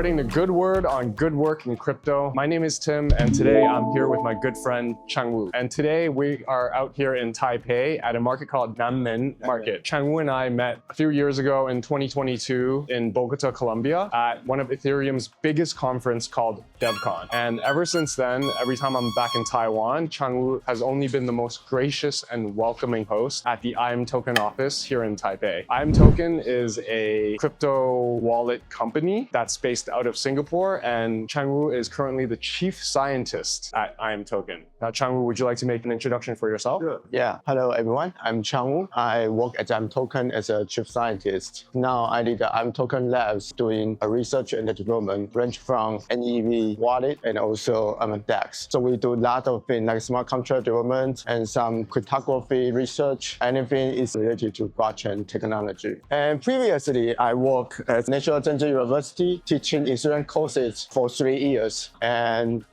spreading the good word on good work in crypto. My name is Tim, and today I'm here with my good friend Chang-Wu. And today we are out here in Taipei at a market called Nanmen Market. Chang-Wu and I met a few years ago in 2022 in Bogota, Colombia, at one of Ethereum's biggest conference called DevCon. And ever since then, every time I'm back in Taiwan, Chang-Wu has only been the most gracious and welcoming host at the imToken office here in Taipei. imToken is a crypto wallet company that's based out of Singapore, and Chang-Wu is currently the chief scientist at imToken. Now, Chang-Wu, would you like to make an introduction for yourself? Sure. Yeah, hello everyone. I'm Chang-Wu. I work at imToken as a chief scientist. Now I lead the imToken labs doing research and development, range from NEV wallet and also DEX. So we do a lot of things like smart contract development and some cryptography research. Anything is related to blockchain technology. And previously, I worked at National University teaching Ethereum courses for 3 years. And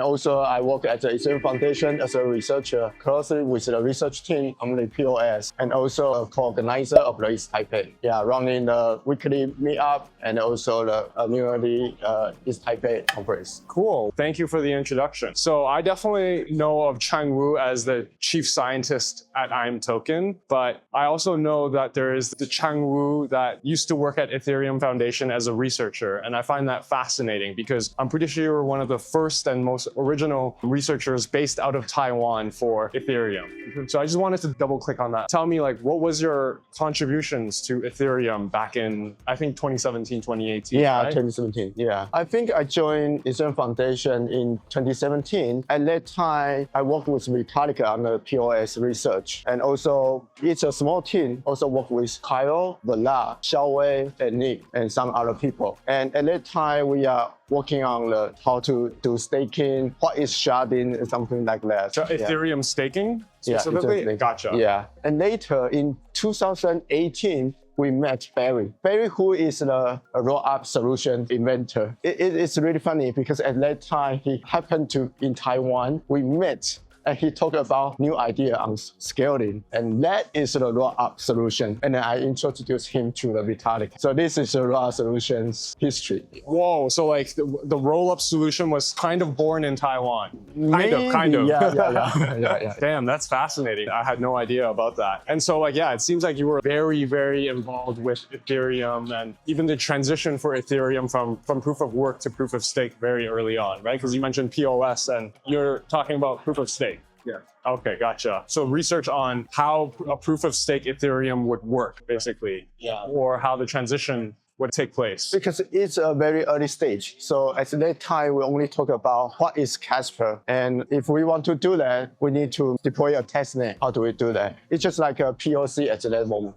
also I work at the Ethereum Foundation as a researcher, closely with the research team on the POS, and also a co-organizer of the ETHTaipei. Running the weekly meetup and also the annually ETHTaipei conference. Cool. Thank you for the introduction. So I definitely know of Chang-Wu as the chief scientist at imToken, but I also know that there is the Chang-Wu that used to work at Ethereum Foundation as a researcher. And I find that fascinating because I'm pretty sure you were one of the first and most original researchers based out of Taiwan for Ethereum. So I just wanted to double click on that. Tell me, like, what was your contributions to Ethereum back in, I think, 2017, 2018, Yeah, right? 2017, yeah. I think I joined Ethereum Foundation in 2017. At that time, I worked with Vitalik on the POS research. And also, it's a small team, also work with Kyle, Vala, Xiaowei, and Nick, and some other people. And at that time, we are working on how to do staking, what is sharding, and something like that. So Ethereum staking specifically? Yeah, Gotcha. Yeah. And later in 2018, we met Barry. Barry, who is the roll-up solution inventor. It's really funny because at that time, he happened to in Taiwan. We met. And he talked about new idea on scaling. And that is the roll-up solution. And then I introduced him to the Vitalik. So this is the roll-up solutions history. Whoa, so like the roll-up solution was kind of born in Taiwan. Kind of. Yeah. Damn, that's fascinating. I had no idea about that. And so it seems like you were very, very involved with Ethereum and even the transition for Ethereum from proof of work to proof of stake very early on, right? Because you mentioned POS and you're talking about proof of stake. Yeah. Okay, gotcha. So research on how a proof of stake Ethereum would work, basically. Yeah. Or how the transition would take place. Because it's a very early stage. So at that time, we only talk about what is Casper. And if we want to do that, we need to deploy a testnet. How do we do that? It's just like a POC at that moment.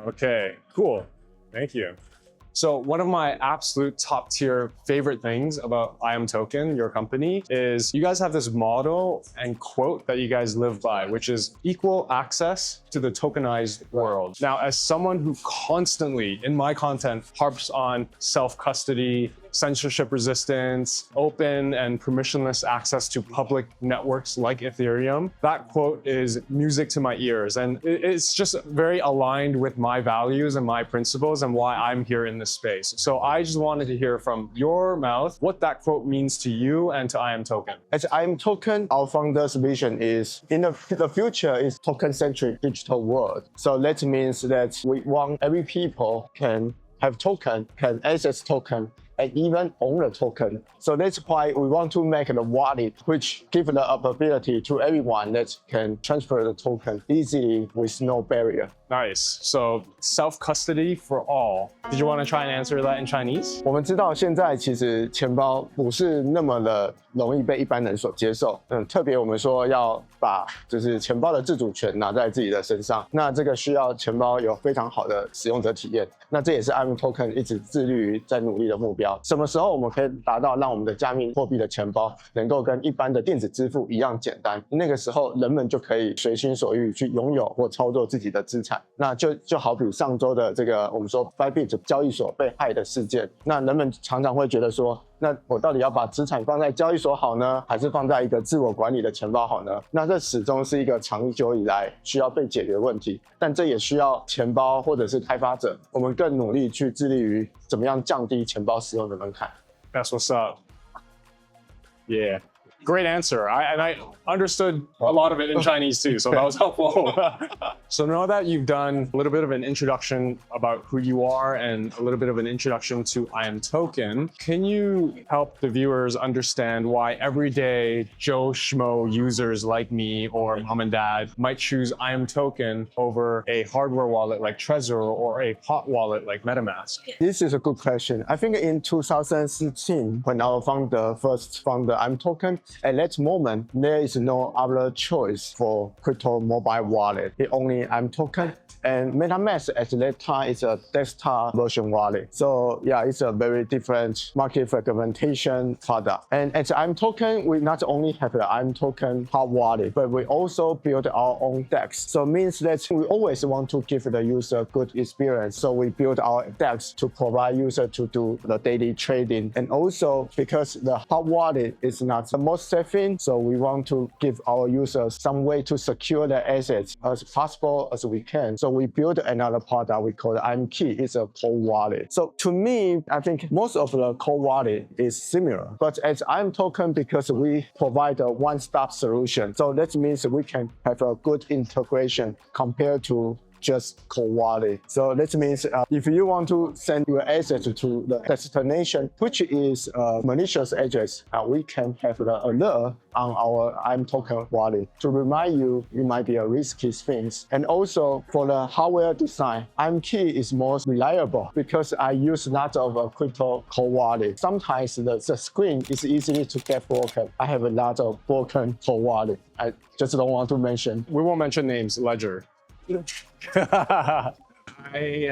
Okay, cool. Thank you. So one of my absolute top tier favorite things about imToken, your company, is you guys have this motto and quote that you guys live by, which is equal access to the tokenized world. Now, as someone who constantly in my content harps on self-custody, censorship resistance, open and permissionless access to public networks like Ethereum, that quote is music to my ears. And it's just very aligned with my values and my principles and why I'm here in this space. So I just wanted to hear from your mouth what that quote means to you and to imToken. At imToken, our founder's vision is in the future is token-centric digital world. So that means that we want every people can have token, can access token, and even own a token. So that's why we want to make the wallet, which gives the ability to everyone that can transfer the token easily with no barrier. Nice. So self-custody for all. Did you want to try and answer that in Chinese? 我们知道现在其实钱包不是那么的容易被一般人所接受。特别我们说要把就是钱包的自主权拿在自己的身上，那这个需要钱包有非常好的使用者体验。那这也是 imToken 一直致力于在努力的目标。什么时候我们可以达到让我们的加密货币的钱包能够跟一般的电子支付一样简单？那个时候人们就可以随心所欲去拥有或操作自己的资产。那就好比上周的这个我们说 Bybit 交易所被害的事件，那人们常常会觉得说那我到底要把资产放在交易所好呢，还是放在一个自我管理的钱包好呢？那这始终是一个长久以来需要被解决的问题，但这也需要钱包或者是开发者，我们更努力去致力于怎么样降低钱包使用的门槛。That's what's up. Yeah. Great answer. I understood a lot of it in Chinese too, so that was helpful. So now that you've done a little bit of an introduction about who you are and a little bit of an introduction to imToken, can you help the viewers understand why everyday Joe Schmo users like me or mom and dad might choose imToken over a hardware wallet like Trezor or a hot wallet like MetaMask? This is a good question. I think in 2016, when our founder first found the imToken, at that moment, there is no other choice for crypto mobile wallet. It only imToken. And MetaMask at that time is a desktop version wallet. So yeah, it's a very different market fragmentation product. And at imToken, we not only have the imToken hot wallet, but we also build our own DEX. So it means that we always want to give the user a good experience. So we build our DEX to provide user to do the daily trading. And also because the hot wallet is not the most safe thing, so we want to give our users some way to secure their assets as possible as we can. So we build another product we call the imKey. It's a cold wallet. So to me, I think most of the cold wallet is similar. But as imToken, because we provide a one-stop solution, so that means we can have a good integration compared to just cold wallet. So that means if you want to send your assets to the destination, which is a malicious address, we can have the alert on our imToken wallet to remind you it might be a risky thing. And also for the hardware design, imKey is more reliable because I use lot of crypto cold wallet. Sometimes the screen is easily to get broken. I have a lot of broken cold wallet. I just don't want to mention. We won't mention names, Ledger. I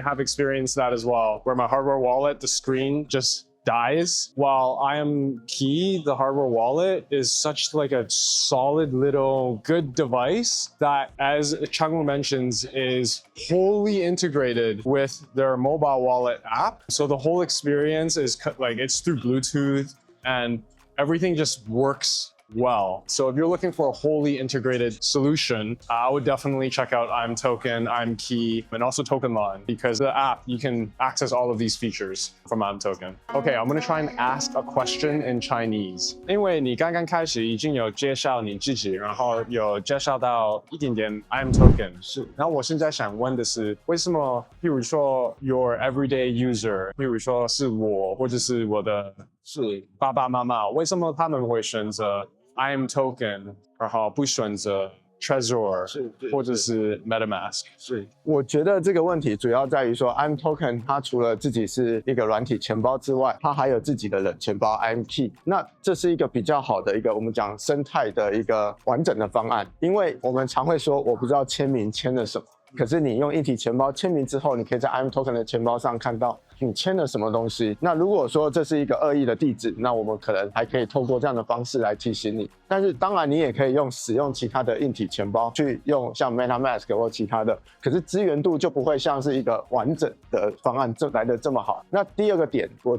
have experienced that as well, where my hardware wallet, the screen just dies, while imKey, the hardware wallet, is such like a solid little good device that, as Chang-Wu mentions, is wholly integrated with their mobile wallet app. So the whole experience is like it's through Bluetooth and everything just works well. So if you're looking for a wholly integrated solution, I would definitely check out imToken, imKey, and also TokenLon, because the app, you can access all of these features from imToken. Okay, I'm going to try and ask a question in Chinese. 因为你刚刚开始已经有介绍你自己，然后有介绍到一点点 imToken， 是。然后我现在想问的是，为什么，譬如说 your everyday user， 譬如说是我，或者是我的是爸爸妈妈，为什么他们会选择imToken， 然后不选择 Trezor 或者是 MetaMask？ 是，我觉得这个问题主要在于说 imToken 它除了自己是一个软体钱包之外，它还有自己的冷钱包 imKey。那这是一个比较好的一个我们讲生态的一个完整的方案，因为我们常会说我不知道签名签了什么。可是你用一体钱包签名之后，你可以在 imToken 的钱包上看到你签了什么东西。那如果说这是一个恶意的地址，那我们可能还可以透过这样的方式来提醒你。但是当然你也可以使用其他的硬体钱包去用像 MetaMask 或其他的，可是资源度就不会像是一个完整的方案来的这么好。那第二个点，我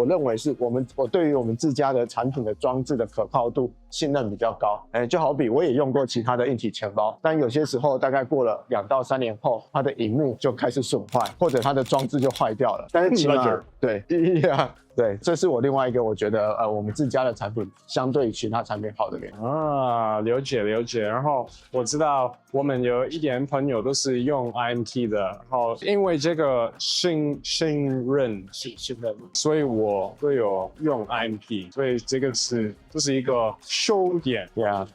认为是我对于我们自家的产品的装置的可靠度信任比较高。就好比我也用过其他的硬体钱包，但有些时候大概过了2到3年后，它的萤幕就开始损坏，或者它的装置就坏掉了。但是起码对对，这是我另外一个我觉得我们自家的产品相对于其他产品好的原因。了解。然后我知道我们有一点朋友都是用 imKey 的，然后因为这个信任，所以我会有用 imKey， 所以这是一个优点。Yeah.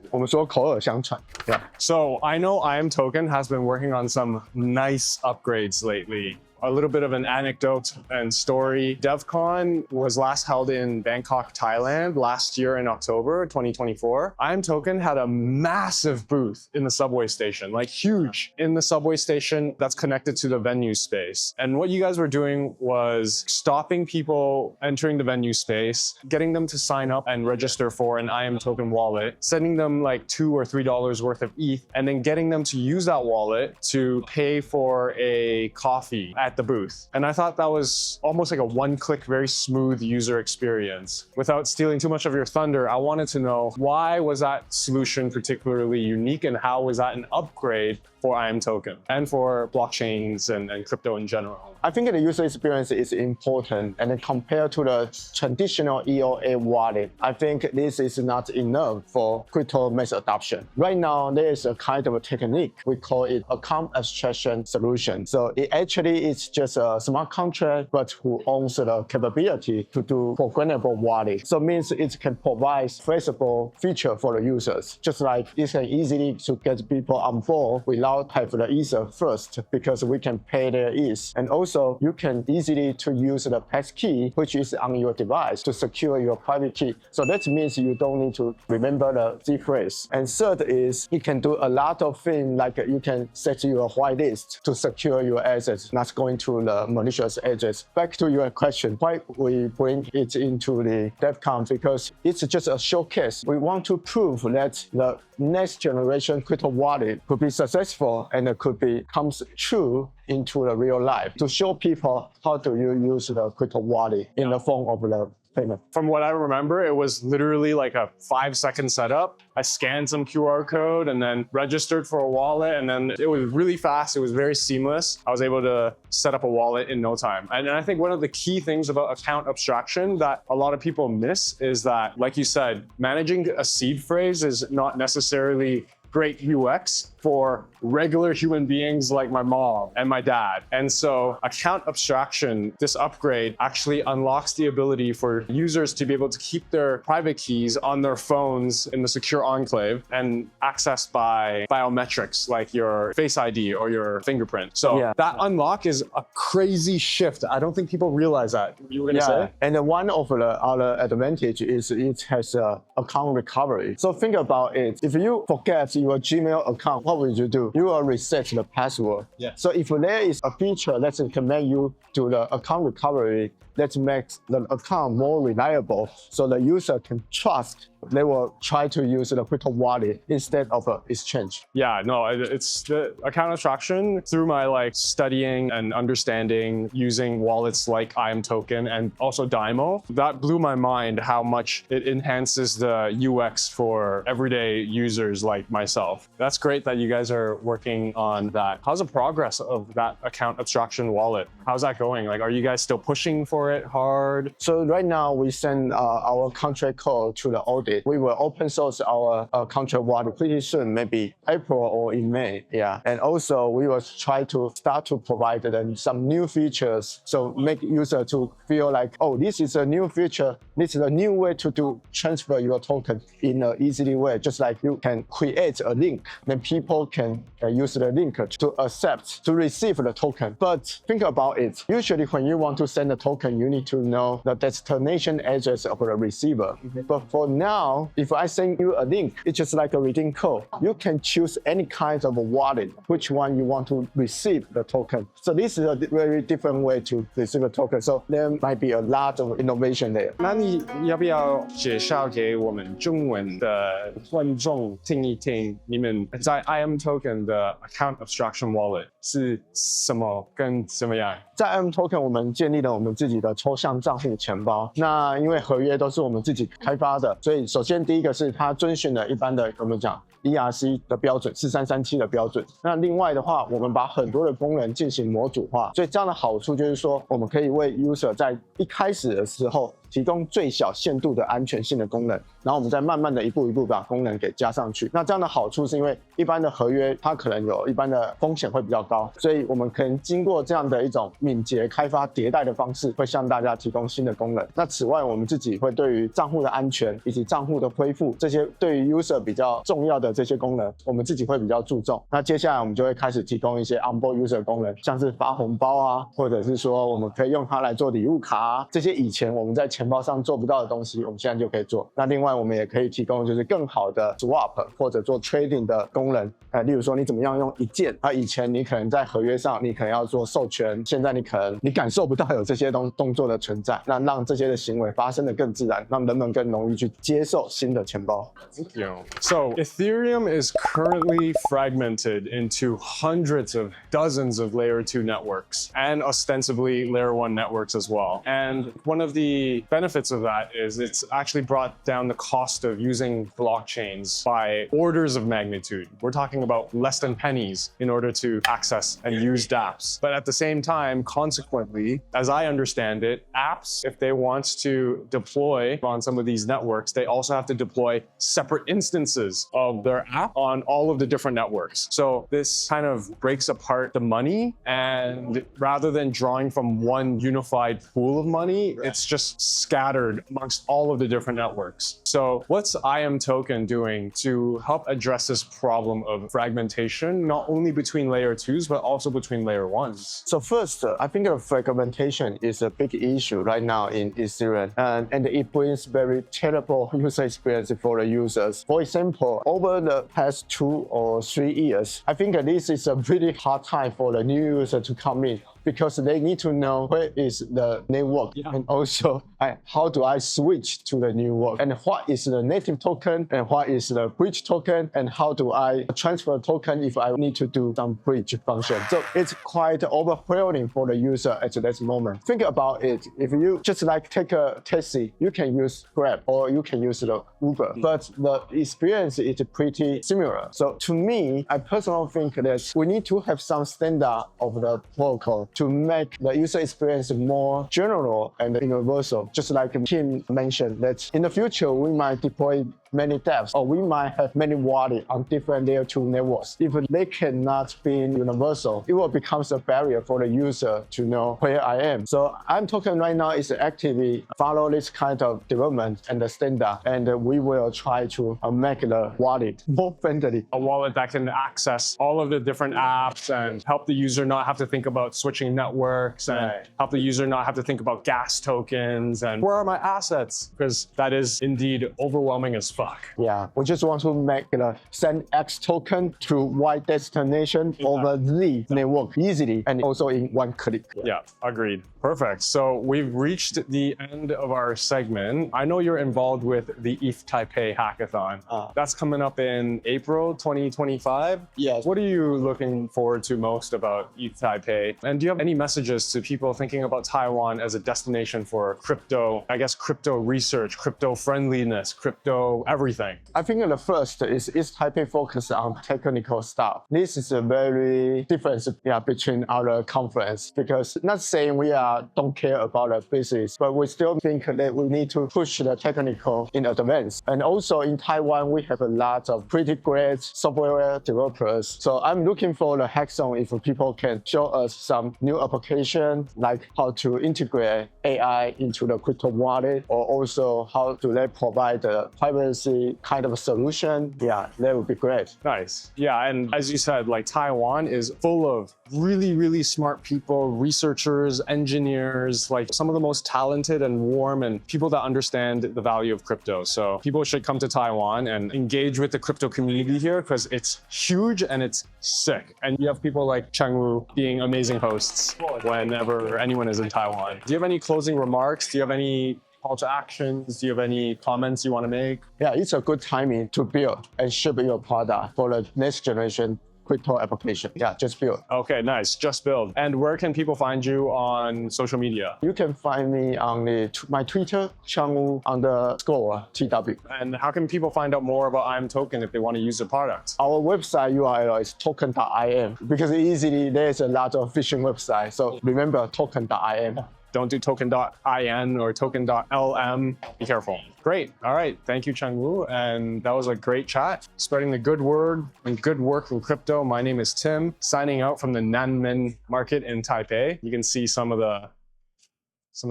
我们说口耳相传。Yeah. So I know imToken has been working on some nice upgrades lately. A little bit of an anecdote and story. DevCon was last held in Bangkok, Thailand last year in October 2024. imToken had a massive booth in the subway station, like huge, in the subway station that's connected to the venue space. And what you guys were doing was stopping people entering the venue space, getting them to sign up and register for an imToken wallet, sending them like $2 or $3 worth of ETH, and then getting them to use that wallet to pay for a coffee at the booth. And I thought that was almost like a one-click, very smooth user experience. Without stealing too much of your thunder, I wanted to know, why was that solution particularly unique, and how was that an upgrade for imToken and for blockchains and crypto in general? I think the user experience is important, and then compared to the traditional EOA wallet, I think this is not enough for crypto mass adoption. Right now, there is a kind of a technique, we call it account abstraction solution. So it actually is just a smart contract, but who owns the capability to do programmable wallet. So it means it can provide flexible feature for the users, just like it can easily to get people on board without having the Ether first, because we can pay their ETH. And also, you can easily to use the passkey, which is on your device, to secure your private key. So that means you don't need to remember the Z phrase. And third is, you can do a lot of things, like you can set your whitelist to secure your assets, not going to the malicious address. Back to your question, why we bring it into the DevCon, because it's just a showcase. We want to prove that the next generation crypto wallet could be successful and it could be comes true into the real life, to show people how do you use the crypto wallet in the form of the payment. From what I remember, it was literally like a 5-second setup. I scanned some QR code and then registered for a wallet, and then it was really fast. It was very seamless. I was able to set up a wallet in no time. And I think one of the key things about account abstraction that a lot of people miss is that, like you said, managing a seed phrase is not necessarily great UX for regular human beings like my mom and my dad. And so account abstraction, this upgrade, actually unlocks the ability for users to be able to keep their private keys on their phones in the secure enclave and accessed by biometrics like your Face ID or your fingerprint. So that unlock is a crazy shift. I don't think people realize that. You were going to say? And one of the other advantage is it has account recovery. So think about it. If you forget your Gmail account, what will you do? You will reset the password. So if there is a feature that can make you do the account recovery, that makes the account more reliable, so the user can trust they will try to use the crypto wallet instead of an exchange. Yeah, no, it's the account abstraction through my studying and understanding using wallets like imToken and also Dymo. That blew my mind how much it enhances the UX for everyday users like myself. That's great that you guys are working on that. How's the progress of that account abstraction wallet? How's that going? Are you guys still pushing for it hard? So right now we send our contract code to the audit. We will open source our contract wallet pretty soon, maybe April or in May. And also we will try to start to provide them some new features, so make user to feel like, oh, this is a new feature. This is a new way to transfer your token in an easy way. Just like you can create a link, then people can use the link to accept, to receive the token. But think about it. Usually when you want to send a token, you need to know the destination address of the receiver. But for now, if I send you a link, it's just like a redeem code. You can choose any kind of a wallet, which one you want to receive the token. So this is a very different way to receive a token. So there might be a lot of innovation there. 那你要不要介绍给我们中文的观众听一听，你们在 imToken 的 Account Abstraction Wallet 是什么跟怎么样？在 imToken 我们建立了我们自己的抽象账户钱包。那因为合约都是我们自己开发的，所以首先第一个是它遵循了一般的我们讲 ERC 的标准4337的标准。那另外的话，我们把很多的功能进行模组化，所以这样的好处就是说，我们可以为 user 在一开始的时候提供最小限度的安全性的功能，然后我们再慢慢的一步一步把功能给加上去。那这样的好处是因为一般的合约它可能有一般的风险会比较高，所以我们可能经过这样的一种敏捷开发迭代的方式，会向大家提供新的功能。那此外，我们自己会对于账户的安全以及账户的恢复这些对于 user 比较重要的这些功能，我们自己会比较注重。那接下来我们就会开始提供一些 onboard user 功能，像是发红包啊，或者是说我们可以用它来做礼物卡啊，这些以前我们在钱包上做不到的东西，我们现在就可以做。那另外我们也可以提供就是更好的 swap 或者做 trading 的功能。例如说你怎么样用一键，以前你可能在合约上你可能要做授权，现在你感受不到有这些动作的存在，那让这些的行为发生的更自然，让人们更容易去接受新的钱包。Thank you. So Ethereum is currently fragmented into hundreds of dozens of layer 2 networks and ostensibly layer 1 networks as well. And one of the benefits of that is it's actually brought down the cost of using blockchains by orders of magnitude. We're talking about less than pennies in order to access and use dApps. But at the same time, consequently, as I understand it, apps, if they want to deploy on some of these networks, they also have to deploy separate instances of their app on all of the different networks. So this kind of breaks apart the money, and rather than drawing from one unified pool of money, it's just scattered amongst all of the different networks. So what's imToken doing to help address this problem of fragmentation, not only between layer 2s, but also between layer 1s? So first, I think fragmentation is a big issue right now in Ethereum, and it brings very terrible user experience for the users. For example, over the past 2 or 3 years, I think this is a really hard time for the new user to come in, because they need to know where is the network, and also how do I switch to the new work, and what is the native token, and what is the bridge token, and how do I transfer token if I need to do some bridge function. So it's quite overwhelming for the user at this moment. Think about it. If you just like take a taxi, you can use Grab or you can use the Uber, but the experience is pretty similar. So to me, I personally think that we need to have some standard of the protocol to make the user experience more general and universal. Just like Tim mentioned, that in the future we might deploy many dApps, or we might have many wallets on different layer 2 networks. If they cannot be universal, it will become a barrier for the user to know where I am. So imToken right now is actively follow this kind of development and the standard, and we will try to make the wallet more friendly. A wallet that can access all of the different apps and help the user not have to think about switching networks, and help the user not have to think about gas tokens and where are my assets, because that is indeed overwhelming as fuck. Yeah, we just want to make the send X token to Y destination over Z network easily and also in one click. Yeah, agreed. Perfect. So we've reached the end of our segment. I know you're involved with the ETHTaipei hackathon. That's coming up in April 2025. Yes. What are you looking forward to most about ETHTaipei? And do you have any messages to people thinking about Taiwan as a destination for crypto, I guess crypto research, crypto friendliness, crypto everything? I think the first is ETHTaipei focus on technical stuff. This is a very difference between our conference, because not saying we don't care about the business, but we still think that we need to push the technical in advance. And also in Taiwan, we have a lot of pretty great software developers. So I'm looking for the hackathon if people can show us some new application, like how to integrate AI into the crypto wallet, or also how do they provide the privacy kind of a solution. Yeah, that would be great. Nice. Yeah, and as you said, like Taiwan is full of really, really smart people, researchers, engineers, like some of the most talented and warm and people that understand the value of crypto. So people should come to Taiwan and engage with the crypto community here, because it's huge and it's sick. And you have people like Chang-Wu being amazing hosts whenever anyone is in Taiwan. Do you have any closing remarks? Do you have any call to actions? Do you have any comments you want to make? Yeah, it's a good timing to build and ship your product for the next generation crypto application. Yeah, just build. Okay, nice. Just build. And where can people find you on social media? You can find me on my Twitter, Chang-Wu_TW. And how can people find out more about imToken if they want to use the product? Our website URL is token.im, because easily there's a lot of phishing websites. So remember token.im. Don't do token.in or token.lm. Be careful. Great. All right. Thank you, Chang-Wu. And that was a great chat. Spreading the good word and good work in crypto. My name is Tim, signing out from the Nanmen Market in Taipei. You can see some of the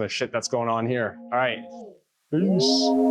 shit that's going on here. All right. Peace.